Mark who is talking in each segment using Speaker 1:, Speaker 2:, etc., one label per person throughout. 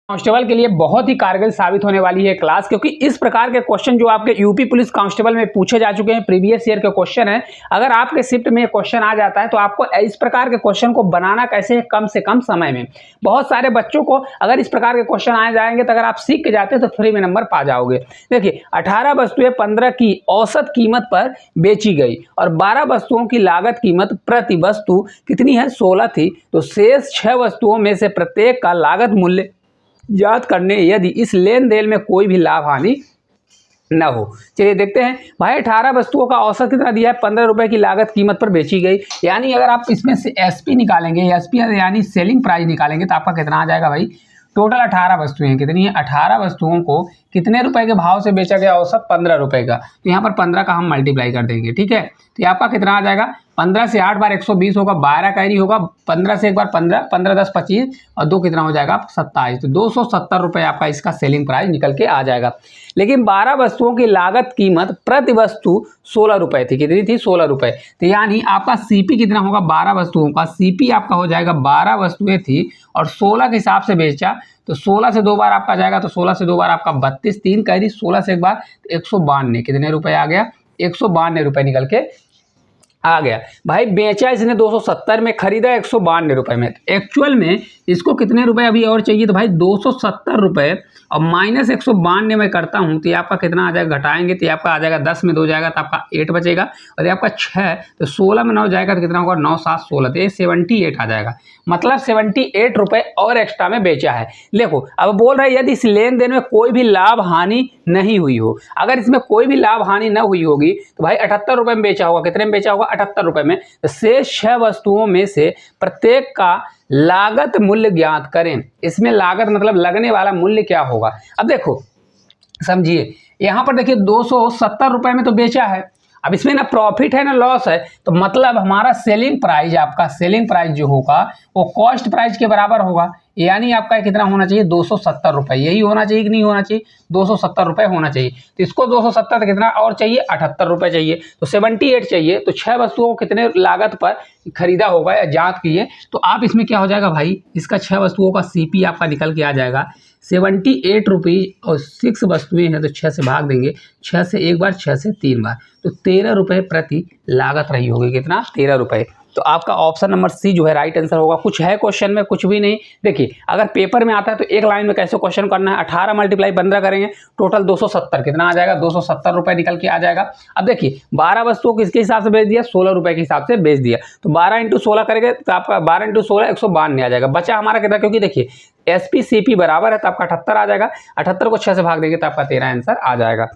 Speaker 1: Constable के लिए बहुत ही कारगर साबित होने वाली है क्लास, क्योंकि इस प्रकार के क्वेश्चन जो आपके यूपी पुलिस कांस्टेबल में पूछे जा चुके हैं, प्रीवियस ईयर के क्वेश्चन है। अगर आपके शिफ्ट में क्वेश्चन आ जाता है तो आपको इस प्रकार के क्वेश्चन को बनाना कैसे है कम से कम समय में। बहुत सारे बच्चों को अगर इस प्रकार के क्वेश्चन आ जाएंगे तो अगर आप सीख के जाते हैं तो फ्री में नंबर पा जाओगे। देखिए 18 वस्तुएं 15 की औसत कीमत पर बेची गई और 12 वस्तुओं की लागत कीमत प्रति वस्तु कितनी है, 16 थी। तो शेष 6 वस्तुओं में से प्रत्येक का लागत मूल्य याद करने यदि इस लेन देन में कोई भी लाभ हानि न हो। चलिए देखते हैं भाई, 18 वस्तुओं का औसत कितना दिया है, 15 रुपए की लागत कीमत पर बेची गई। यानी अगर आप इसमें से एसपी निकालेंगे, एसपी यानी सेलिंग प्राइस निकालेंगे तो आपका कितना आ जाएगा भाई। टोटल 18 वस्तुएं हैं, कितनी है 18 वस्तुओं को कितने रुपए के भाव से बेचा गया, औसत 15 रुपए का। तो यहाँ पर 15 का हम मल्टीप्लाई कर देंगे, ठीक है। तो ये आपका कितना आ जाएगा, 15 से 8 बार 120 होगा, 12 कैरी होगा, 15 से एक बार 15, 15 10 25 और 2 कितना हो जाएगा 27। तो 270 रुपये आपका इसका सेलिंग प्राइस निकल के आ जाएगा। लेकिन 12 वस्तुओं की लागत कीमत प्रति वस्तु 16 रुपये थी, कितनी थी 16 रुपये। तो यानी आपका सीपी कितना होगा, 12 वस्तुओं का सीपी आपका हो जाएगा, 12 वस्तुएं थी और 16 के हिसाब से बेचा। तो 16 से 2 बार आपका जाएगा, तो 16 से 2 बार आपका 32, 3 कैरी, 16 से एक बार 152, कितने रुपए आ गया 152 रुपये निकल के आ गया। भाई बेचा इसने 270 में, खरीदा 152 रुपये में। एक्चुअल में इसको कितने रुपए अभी और चाहिए, तो भाई 270 रुपये और माइनस 152 में करता हूँ तो ये आपका कितना आ जाएगा, घटाएंगे तो ये आपका आ जाएगा 10 में 2 जाएगा तो आपका 8 बचेगा और ये आपका 6, तो 16 में 9 जाएगा तो कितना होगा 9 7 16, तो ये 78 आ जाएगा। मतलब 78 रुपये और एक्स्ट्रा में बेचा है। देखो अब बोल रहा है यदि इस लेन देन में कोई भी लाभ हानि नहीं हुई हो। अगर इसमें कोई भी लाभ हानि न हुई होगी तो भाई 78 रुपये में बेचा होगा, कितने में बेचा होगा 78 रुपये में। तो शेष 6 वस्तुओं में से प्रत्येक का लागत मूल्य ज्ञात करें। इसमें लागत मतलब लगने वाला मूल्य क्या होगा। अब देखो समझिए, यहाँ पर देखिए 270 रुपये में तो बेचा है। अब इसमें ना प्रॉफिट है ना लॉस है, तो मतलब हमारा सेलिंग प्राइस, आपका सेलिंग प्राइस जो होगा वो कॉस्ट प्राइस के बराबर होगा। यानी आपका कितना होना चाहिए 270 रुपये, यही होना चाहिए कि नहीं होना चाहिए, 270 रुपये होना चाहिए। तो इसको 270 तो कितना और चाहिए 78 रुपये चाहिए, तो 78 चाहिए। तो 6 वस्तुओं को कितने लागत पर खरीदा होगा या जांच किए, तो आप इसमें क्या हो जाएगा भाई, इसका 6 वस्तुओं का सीपी आपका निकल के आ जाएगा 78 रुपये और 6 वस्तुएं हैं तो 6 से भाग देंगे, 6 से एक बार 6 से 3 बार, तो 13 रुपये प्रति लागत रही होगी, कितना 13 रुपये। तो आपका ऑप्शन नंबर सी जो है राइट आंसर होगा। कुछ है क्वेश्चन में, कुछ भी नहीं। देखिए अगर पेपर में आता है तो एक लाइन में कैसे क्वेश्चन करना है, 18 मल्टीप्लाई 15 करेंगे, टोटल 270 कितना आ जाएगा 270 रुपये निकल के आ जाएगा। अब देखिए 12 वस्तुओं को किसके हिसाब से बेच दिया, 16 रुपये के हिसाब से बेच दिया। तो 12 × 16 करेंगे तो आपका 12 × 16 152 आ जाएगा। बचा हमारा कितना, क्योंकि देखिए एसपी सीपी बराबर है तो आपका 78 आ जाएगा। 78 को 6 से भाग देंगे तो आपका 13 आंसर आ जाएगा।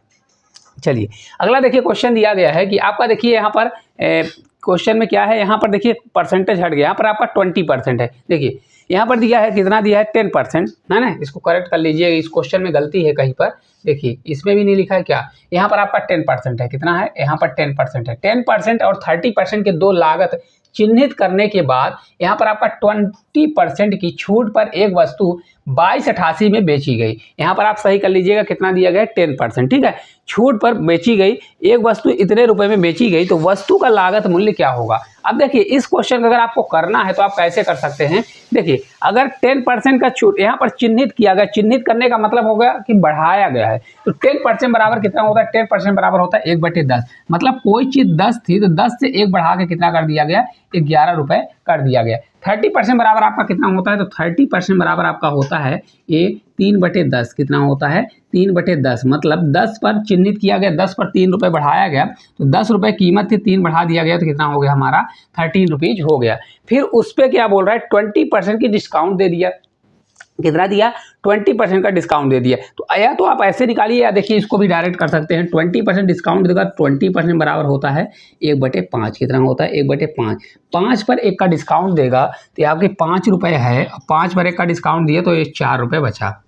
Speaker 1: चलिए अगला देखिए क्वेश्चन दिया गया है कि आपका देखिए यहाँ पर क्वेश्चन में क्या है, यहाँ पर देखिए परसेंटेज हट गया, यहाँ पर आपका 20% है। देखिए यहाँ पर दिया है कितना दिया है 10% है ना, इसको करेक्ट कर लीजिए, इस क्वेश्चन में गलती है कहीं पर। देखिए इसमें भी नहीं लिखा है क्या, यहाँ पर आपका 10% है, कितना है यहाँ पर 10% है। 10% और 30% के दो लागत चिन्हित करने के बाद यहाँ पर आपका 20% की छूट पर एक वस्तु 2288 में बेची गई। यहाँ पर आप सही कर लीजिएगा कितना दिया गया 10%, ठीक है। छूट पर बेची गई एक वस्तु इतने रुपए में बेची गई, तो वस्तु का लागत मूल्य क्या होगा। अब देखिए इस क्वेश्चन अगर आपको करना है तो आप कैसे कर सकते हैं। देखिए अगर 10% का छूट यहाँ पर चिन्हित किया गया, चिन्हित करने का मतलब हो गया कि बढ़ाया गया है, तो 10% बराबर कितना होता है, 10% बराबर होता है 1/10। मतलब कोई चीज 10 थी तो 10 से 1 बढ़ा के कितना कर दिया गया 11 रुपये कर दिया गया। 30% बराबर आपका कितना होता है, तो 30% बराबर आपका होता है ये 3/10, कितना होता है 3/10। मतलब 10 पर चिन्हित किया गया, 10 पर 3 रुपये बढ़ाया गया, तो 10 रुपये कीमत थी, 3 बढ़ा दिया गया तो कितना हो गया हमारा 13 रुपीज़ हो गया। फिर उस पर क्या बोल रहा है 20% की डिस्काउंट दे दिया, कितना दिया 20% का डिस्काउंट दे दिया। तो या तो आप ऐसे निकालिए या देखिए इसको भी डायरेक्ट कर सकते हैं। 20% डिस्काउंट देगा, 20% बराबर होता है 1/5, कितना होता है 1/5। 5 पर 1 का डिस्काउंट देगा तो आपके 5 रुपये है, 5 पर 1 का डिस्काउंट दिया तो ये 4 रुपये बचा।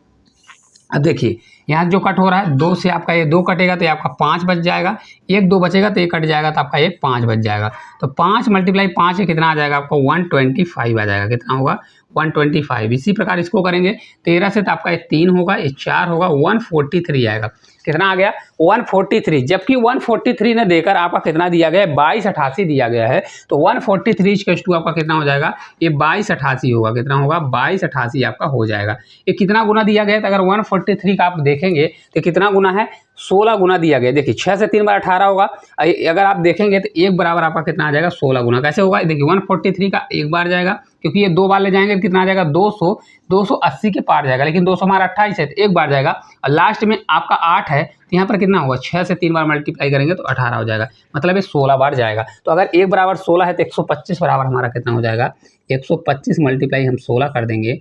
Speaker 1: अब देखिए यहाँ जो कट हो रहा है 2 से आपका ये 2 कटेगा तो ये आपका 5 बच जाएगा, 1 2 बचेगा तो ये कट जाएगा तो आपका ये 5 बच जाएगा। तो 5 × 5 है कितना आ जाएगा आपका 125 आ जाएगा। कितना होगा 125। इसी प्रकार इसको करेंगे 13 से तो आपका ये 3 होगा, ये 4 होगा, 143 आएगा। कितना आ गया 143। जबकि 143 ने देकर आपका कितना दिया गया है 2288 दिया गया है। तो 143 टू आपका कितना हो जाएगा ये 2288 होगा। कितना होगा 2288 आपका हो जाएगा। ये कितना गुना दिया गया है तो अगर 143 का आप देखेंगे तो कितना गुना है 16 गुना दिया गया। देखिए 6 से 3 बार 18 होगा। अगर आप देखेंगे तो 1 बराबर आपका कितना आ जाएगा 16 गुना। कैसे होगा देखिए 143 का 1 बार जाएगा, क्योंकि ये 2 बार ले जाएंगे तो कितना आ जाएगा 200, 280 के पार जाएगा, लेकिन 200 हमारा 28 है तो 1 बार जाएगा। और लास्ट में आपका 8 है तो यहाँ पर कितना होगा 6 से 3 बार मल्टीप्लाई करेंगे तो 18 हो जाएगा, मतलब ये 16 बार जाएगा। तो अगर 1 बराबर 16 है तो 125 बराबर हमारा कितना हो जाएगा 125 मल्टीप्लाई हम 16 कर देंगे।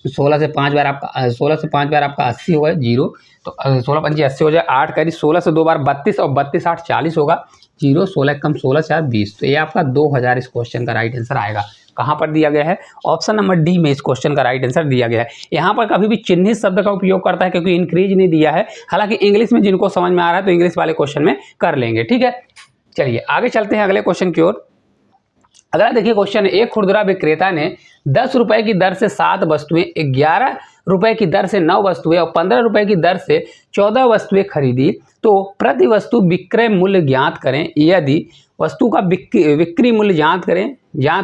Speaker 1: 16 से 5 बार आपका 16 से 5 बार आपका 80 होगा 0, तो 16 पंजी 80 हो जाए। 8 करी 16 से 2 बार 32 और 32 8 40 होगा 0, 16 कम 16 4 20। तो ये आपका 2000 इस क्वेश्चन का राइट आंसर आएगा। कहाँ पर दिया गया है ऑप्शन नंबर डी में इस क्वेश्चन का राइट आंसर दिया गया है। यहाँ पर कभी भी चिन्हित शब्द का उपयोग करता है क्योंकि इंक्रीज नहीं दिया है। हालांकि इंग्लिश में जिनको समझ में आ रहा है तो इंग्लिश वाले क्वेश्चन में कर लेंगे। ठीक है, चलिए आगे चलते हैं अगले क्वेश्चन की ओर। अगला देखिए क्वेश्चन, एक खुदरा विक्रेता ने 10 रुपए की दर से 7 वस्तुएं, 11 रुपए की दर से 9 वस्तुएं और 15 रुपए की दर से 14 वस्तुएं खरीदी, तो प्रति वस्तु विक्रय मूल्य ज्ञात करें। यदि वस्तु का बिक्री मूल्य ज्ञात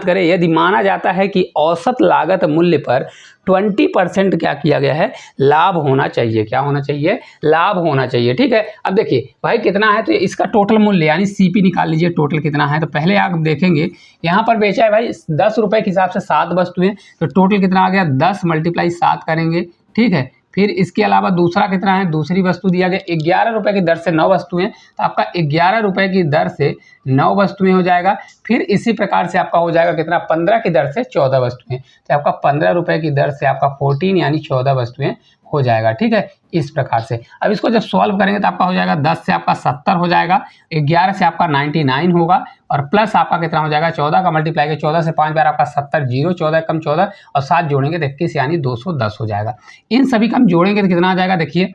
Speaker 1: करें यदि माना जाता है कि औसत लागत मूल्य पर 20% क्या किया गया है लाभ होना चाहिए। क्या होना चाहिए लाभ होना चाहिए। ठीक है, अब देखिए भाई कितना है तो इसका टोटल मूल्य यानी सीपी निकाल लीजिए, टोटल कितना है। तो पहले आप देखेंगे यहाँ पर बेचा है भाई 10 रुपए के हिसाब से 7 वस्तुएं, तो टोटल कितना आ गया 10 × 7 करेंगे। ठीक है, फिर इसके अलावा दूसरा कितना है, दूसरी वस्तु दिया गया 11 रुपए की दर से 9 वस्तुएं, तो आपका 11 रुपए की दर से 9 वस्तुएं हो जाएगा। फिर इसी प्रकार से आपका हो जाएगा कितना 15 की दर से 14 वस्तुएं, तो आपका 15 रुपए की दर से आपका 14 यानी 14 वस्तुएं हो जाएगा। ठीक है, इस प्रकार से अब इसको जब सॉल्व करेंगे तो आपका हो जाएगा 10 से आपका 70 हो जाएगा, 11 से आपका 99 होगा और प्लस आपका कितना हो जाएगा 14 का मल्टीप्लाई के 14 से 5 बार आपका 70, 0 14 कम 14 और 7 जोड़ेंगे तो 21 यानी 210 हो जाएगा। इन सभी का हम जोड़ेंगे तो कितना आ जाएगा देखिए,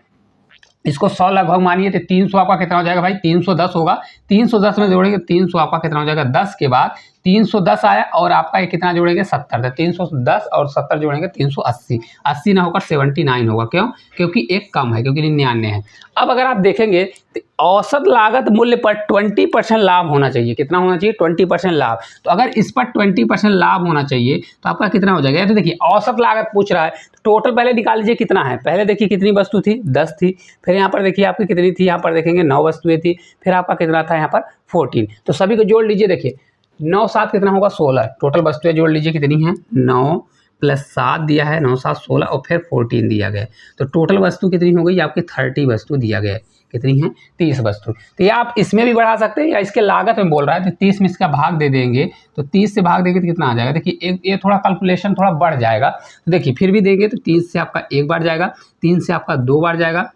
Speaker 1: इसको 100 लगभग मानिए तो 300 आपका कितना हो जाएगा भाई 310 होगा। 310 में जोड़ेंगे 300 आपका कितना हो जाएगा 10 के बाद 310 आया और आपका ये कितना जोड़ेंगे 70, तो 310 और 70 जोड़ेंगे 380, 80 ना होकर 79 होगा। क्यों? क्योंकि एक कम है, क्योंकि 99 है। अब अगर आप देखेंगे तो औसत लागत मूल्य पर 20% लाभ होना चाहिए। कितना होना चाहिए 20% लाभ। तो अगर इस पर 20% लाभ होना चाहिए तो आपका कितना हो जाएगा। तो देखिए औसत लागत पूछ रहा है, टोटल पहले निकाल लीजिए कितना है। पहले देखिए कितनी वस्तु थी 10 थी, फिर यहाँ पर देखिए आपकी कितनी थी, यहाँ पर देखेंगे 9 वस्तुएं थी, फिर आपका कितना था यहाँ पर 14। तो सभी को जोड़ लीजिए, देखिए 9 7 कितना होगा 16। टोटल वस्तुएं जोड़ लीजिए कितनी हैं 9 + 7 दिया है, 9 7 16 और फिर 14 दिया गया है। तो टोटल वस्तु कितनी हो गई आपकी 30 वस्तु दिया गया है। कितनी है 30 वस्तु। तो ये आप इसमें भी बढ़ा सकते हैं या इसके लागत में बोल रहा है तो 30 में इसका भाग दे देंगे, तो 30 से भाग देंगे तो कितना आ जाएगा। देखिए ये थोड़ा कैलकुलेशन थोड़ा बढ़ जाएगा। तो देखिए फिर भी देंगे तो 30 से आपका 1 बार जाएगा, 3 से आपका 2 बार जाएगा,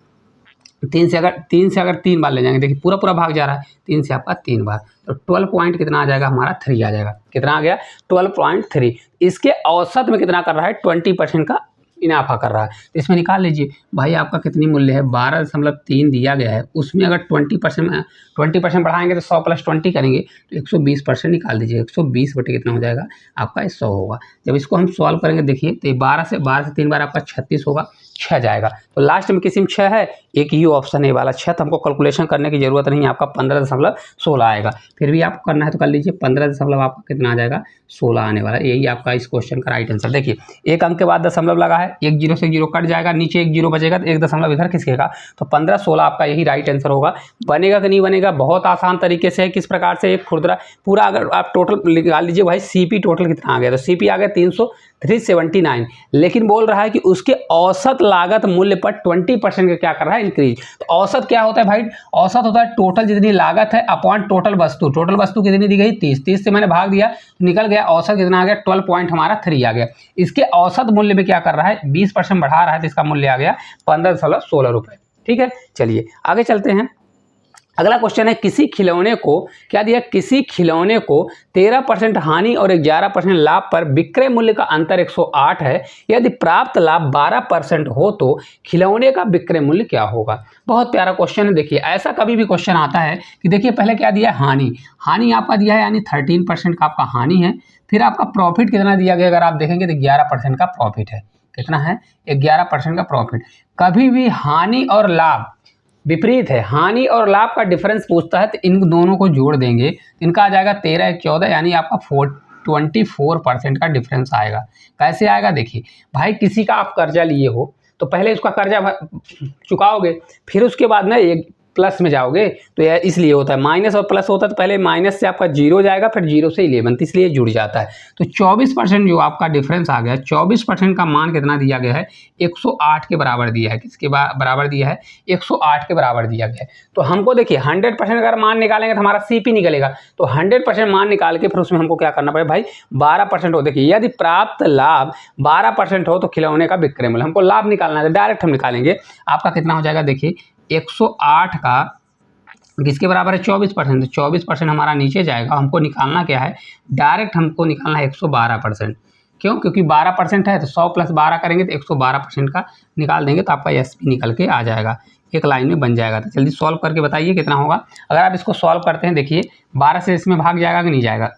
Speaker 1: 3 से अगर 3 बार ले जाएंगे, देखिए पूरा भाग जा रहा है, 3 से आपका 3 बार, तो 12 पॉइंट कितना आ जाएगा हमारा 3 आ जाएगा। कितना आ गया 12.3। इसके औसत में कितना कर रहा है 20% का इनाफा कर रहा है। तो इसमें निकाल लीजिए भाई आपका कितनी मूल्य है 12.3 दिया गया है, उसमें अगर 20% बढ़ाएंगे तो 100 + 20 करेंगे तो 120% निकाल दीजिए। 120 बटे कितना हो जाएगा आपका 100 होगा। जब इसको हम सॉल्व करेंगे देखिए तो 12 से 3 बार आपका 36 होगा, 6 जाएगा। तो लास्ट में किसी में 6 है, एक ही ऑप्शन है वाला 6, तो हमको कैलकुलेशन करने की जरूरत नहीं है। आपका 15.16 आएगा। फिर भी आपको करना है तो कर लीजिए, 15 आपका कितना आ जाएगा 16 आने वाला। यही आपका इस क्वेश्चन का राइट आंसर। देखिए एक अंक के बाद दशमलव लगा है, एक 0 से 0 कट जाएगा, नीचे एक 0 बचेगा तो एक दशमलव इधर खिसकेगा, तो 15-16 आपका यही राइट आंसर होगा। बनेगा कि नहीं बनेगा, बहुत आसान तरीके से है। किस प्रकार से एक खुदरा पूरा अगर आप टोटल निकाल लीजिए भाई, सीपी टोटल कितना आ गया, तो सीपी आ गया 379, लेकिन बोल रहा है कि उसके औसत लागत मूल्य पर 20% का क्या कर रहा है इंक्रीज। तो औसत क्या होता है भाई, औसत होता है टोटल जितनी लागत है अपॉन टोटल वस्तु। टोटल वस्तु कितनी दी गई 30 से मैंने भाग दिया तो निकल गया औसत कितना आ गया 12.3 आ गया। इसके औसत मूल्य में क्या कर रहा है 20% बढ़ा रहा है, तो इसका मूल्य आ गया 15.16 रुपये। ठीक है, चलिए आगे चलते हैं। अगला क्वेश्चन है किसी खिलौने को क्या दिया, किसी खिलौने को 13% हानि और 11% लाभ पर विक्रय मूल्य का अंतर 108 है। यदि प्राप्त लाभ 12% हो तो खिलौने का विक्रय मूल्य क्या होगा। बहुत प्यारा क्वेश्चन है। देखिए ऐसा कभी भी क्वेश्चन आता है कि देखिए पहले क्या दिया है, हानि। हानि आपका दिया है यानी 13% का आपका हानि है। फिर आपका प्रॉफिट कितना दिया गया, अगर आप देखेंगे तो 11% का प्रॉफिट है। कितना है, 11% का प्रॉफिट। कभी भी हानि और लाभ विपरीत है, हानि और लाभ का डिफरेंस पूछता है तो इन दोनों को जोड़ देंगे, इनका आ जाएगा 13 1 14 यानी आपका 24% का डिफरेंस आएगा। कैसे आएगा, देखिए भाई किसी का आप कर्जा लिए हो तो पहले उसका कर्जा चुकाओगे, फिर उसके बाद ना एक प्लस में जाओगे, तो यह इसलिए होता है। माइनस और प्लस होता है तो पहले माइनस से आपका 0 जाएगा, फिर 0 से 11, तो इसलिए जुड़ जाता है। तो 24% जो आपका डिफरेंस आ गया, 24% का मान कितना दिया गया है, 108 के बराबर दिया है। किसके बराबर दिया है, 108 के बराबर दिया गया है। तो हमको देखिए 100% अगर मान निकालेंगे तो हमारा CP निकलेगा, तो 100% मान निकाल के फिर उसमें हमको क्या करना पड़ेगा भाई, 12% हो। देखिए यदि प्राप्त लाभ 12% हो तो खिलौने का विक्रय मूल्य, हमको लाभ निकालना है, डायरेक्ट हम निकालेंगे। आपका कितना हो जाएगा, देखिए 108 का किसके बराबर है, 24%। 24% हमारा नीचे जाएगा। हमको निकालना क्या है, डायरेक्ट हमको निकालना है 112%। क्यों, क्योंकि 12% है तो 100 + 12 करेंगे तो 112% का निकाल देंगे, तो आपका SP निकल के आ जाएगा, एक लाइन में बन जाएगा। तो जल्दी सॉल्व करके बताइए कितना होगा। अगर आप इसको सॉल्व करते हैं, देखिए 12 से इसमें भाग जाएगा कि नहीं जाएगा।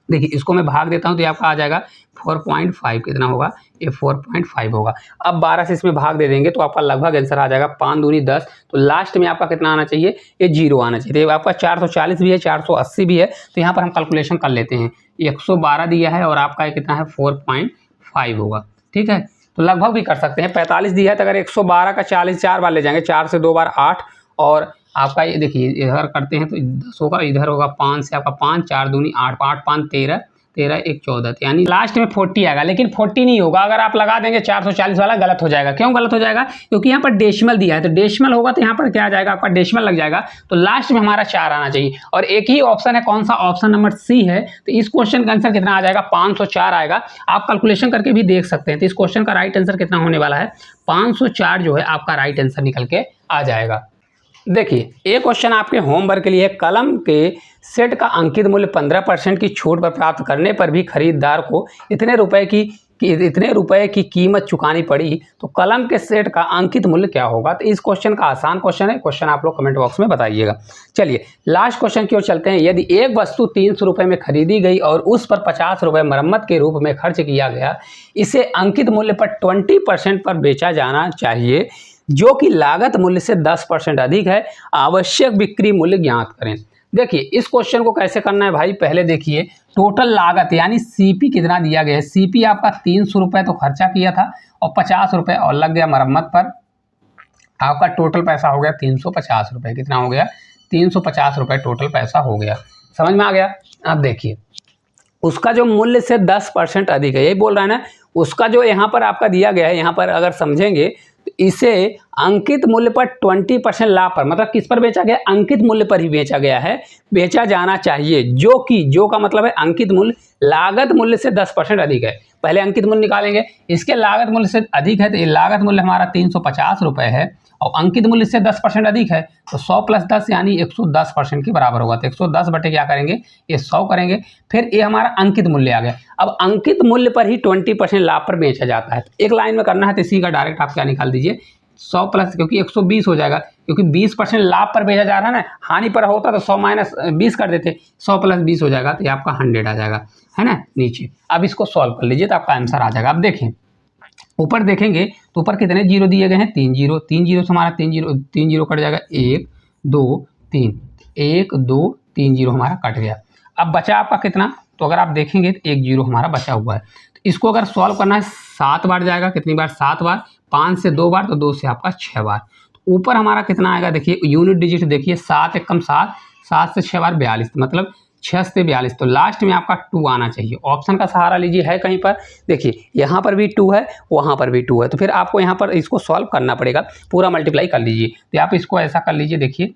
Speaker 1: देखिए इसको मैं भाग देता हूँ तो आपका आ जाएगा 4.5। कितना होगा, ये 4.5 होगा। अब 12 से इसमें भाग दे देंगे तो आपका लगभग आंसर आ जाएगा 5 दूनी 10। तो लास्ट में आपका कितना आना चाहिए, ये 0 आना चाहिए। तो आपका 440 भी है, 480 भी है, तो यहाँ पर हम कैलकुलेशन कर लेते हैं। 112 दिया है और आपका कितना है, 4.5 होगा। ठीक है, तो लगभग भी कर सकते हैं। 45 दिया है तो अगर 112 का 40 4 बार ले जाएंगे, 4 से 2 बार 8, और आपका ये देखिए इधर करते हैं तो 10 होगा, इधर होगा 5 से आपका 5, 4 दूनी 8, 8 5 13, 13 1 14, यानी लास्ट में 40 आएगा। लेकिन 40 नहीं होगा, अगर आप लगा देंगे 440 वाला, गलत हो जाएगा। क्यों गलत हो जाएगा, क्योंकि यहाँ पर डेसिमल दिया है, तो डेसिमल होगा तो यहाँ पर क्या आ जाएगा, आपका डेसिमल लग जाएगा। तो लास्ट में हमारा 4 आना चाहिए, और एक ही ऑप्शन है, कौन सा, ऑप्शन नंबर C है। तो इस क्वेश्चन का आंसर कितना आ जाएगा, 504 आएगा। आप कैलकुलेशन करके भी देख सकते हैं। तो इस क्वेश्चन का राइट आंसर कितना होने वाला है, 504 जो है आपका राइट आंसर निकल के आ जाएगा। देखिए ये क्वेश्चन आपके होमवर्क के लिए है। कलम के सेट का अंकित मूल्य 15% की छूट पर प्राप्त करने पर भी खरीदार को इतने रुपए की कीमत चुकानी पड़ी, तो कलम के सेट का अंकित मूल्य क्या होगा। तो इस क्वेश्चन का आसान क्वेश्चन है, क्वेश्चन आप लोग कमेंट बॉक्स में बताइएगा। चलिए लास्ट क्वेश्चन की ओर चलते हैं। यदि एक वस्तु 300 रुपये में खरीदी गई और उस पर 50 रुपये मरम्मत के रूप में खर्च किया गया, इसे अंकित मूल्य पर 20% पर बेचा जाना चाहिए, जो कि लागत मूल्य से 10% अधिक है। आवश्यक बिक्री मूल्य ज्ञात करें। देखिए इस क्वेश्चन को कैसे करना है भाई, पहले देखिए टोटल लागत यानी CP कितना दिया गया है। CP आपका 300 रुपये तो खर्चा किया था और 50 रुपये और लग गया मरम्मत पर, आपका टोटल पैसा हो गया 350 रुपये। कितना हो गया, 350 रुपये टोटल पैसा हो गया। समझ में आ गया। अब देखिए उसका जो मूल्य से 10% अधिक है, यही बोल रहा है ना। उसका जो यहाँ पर आपका दिया गया है, यहाँ पर अगर समझेंगे तो इसे अंकित मूल्य पर 20% लाभ पर, मतलब किस पर बेचा गया, अंकित मूल्य पर ही बेचा गया है, बेचा जाना चाहिए, जो कि जो का मतलब है अंकित मूल्य लागत मूल्य से 10% अधिक है। पहले अंकित मूल्य निकालेंगे, इसके लागत मूल्य से अधिक है, तो ये लागत मूल्य हमारा 350 रुपये है और अंकित मूल्य से 10% अधिक है, तो 100 + 10 यानी 110% के बराबर होगा। तो 110 बटे क्या करेंगे, ये 100 करेंगे, फिर ये हमारा अंकित मूल्य आ गया। अब अंकित मूल्य पर ही 20% लाभ पर बेचा जाता है। एक लाइन में करना है तो इसी का डायरेक्ट आप क्या निकाल दीजिए, 100 प्लस, क्योंकि 120 हो जाएगा, क्योंकि 20% लाभ पर भेजा जा रहा है ना। हानि पर होता तो 100 - 20 कर देते, 100 + 20 हो जाएगा, तो ये आपका 100 आ जाएगा, है ना नीचे। अब इसको सॉल्व कर लीजिए तो आपका आंसर आ जाएगा। अब देखें ऊपर देखेंगे तो ऊपर कितने जीरो दिए गए हैं, 3 जीरो। 3 जीरो से हमारा 3 जीरो कट जाएगा, 1 2 3, 1 2 3 जीरो हमारा कट गया। अब बचा आपका कितना, तो अगर आप देखेंगे तो 1 जीरो हमारा बचा हुआ है। तो इसको अगर सॉल्व करना है 7 बार जाएगा, कितनी बार, 7 बार। 5 से 2 बार तो 2 से आपका 6 बार। तो ऊपर हमारा कितना आएगा, देखिए यूनिट डिजिट देखिए, 7 एकम 7, 7 से 6 बार 42, मतलब 6 से 42। तो लास्ट में आपका 2 आना चाहिए। ऑप्शन का सहारा लीजिए, है कहीं पर, देखिए यहाँ पर भी 2 है, वहाँ पर भी 2 है, तो फिर आपको यहाँ पर इसको सॉल्व करना पड़ेगा, पूरा मल्टीप्लाई कर लीजिए। तो आप इसको ऐसा कर लीजिए, देखिए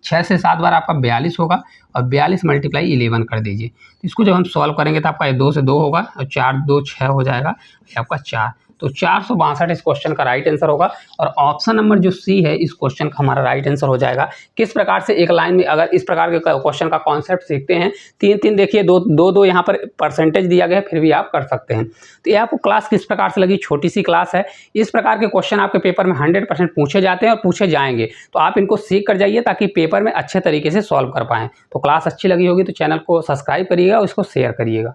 Speaker 1: 6 से 7 बार आपका 42 होगा और 42 × 11 कर दीजिए। इसको जब हम सॉल्व करेंगे तो आपका 2 से 2 होगा और 4 2 6 हो जाएगा, आपका 4। तो 462 इस क्वेश्चन का राइट आंसर होगा। और ऑप्शन नंबर जो सी है इस क्वेश्चन का हमारा राइट आंसर हो जाएगा। किस प्रकार से एक लाइन में अगर इस प्रकार के क्वेश्चन का कॉन्सेप्ट सीखते हैं, 3 देखिए, दो यहाँ पर परसेंटेज दिया गया है, फिर भी आप कर सकते हैं। तो ये आपको क्लास किस प्रकार से लगी, छोटी सी क्लास है। इस प्रकार के क्वेश्चन आपके पेपर में 100% पूछे जाते हैं और पूछे जाएंगे, तो आप इनको सीख कर जाइए ताकि पेपर में अच्छे तरीके से सॉल्व कर पाएँ। तो क्लास अच्छी लगी होगी तो चैनल को सब्सक्राइब करिएगा और इसको शेयर करिएगा।